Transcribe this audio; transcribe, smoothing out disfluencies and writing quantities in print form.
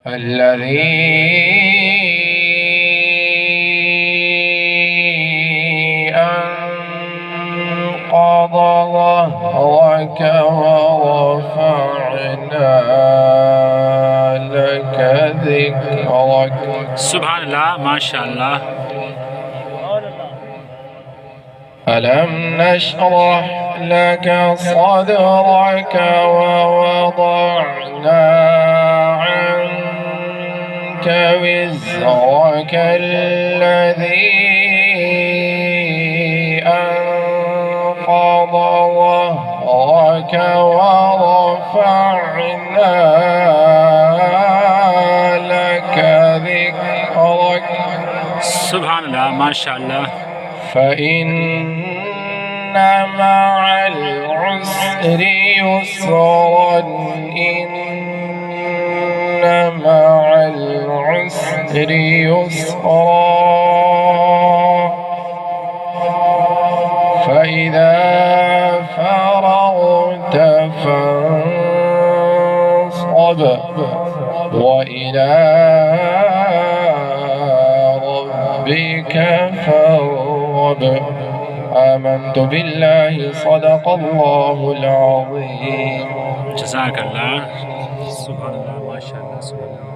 الذي أنقض ظهرك ورفعنا لك ذكرك. سبحان الله، ما شاء الله. ألم نشرح لك صدرك ووضعنا عنك وزرك الذي أنقض ظهرك ورفعنا لك ذكرك. سبحان الله، ما شاء الله. فإن مع العسر يسرا، إن مع العسر يسرا، فإذا فرغت فانصب وإلى ربك فارغب. آمنت بالله، صدق الله العظيم. جزاك الله. سبحان الله، ما شاء الله. سبحان الله.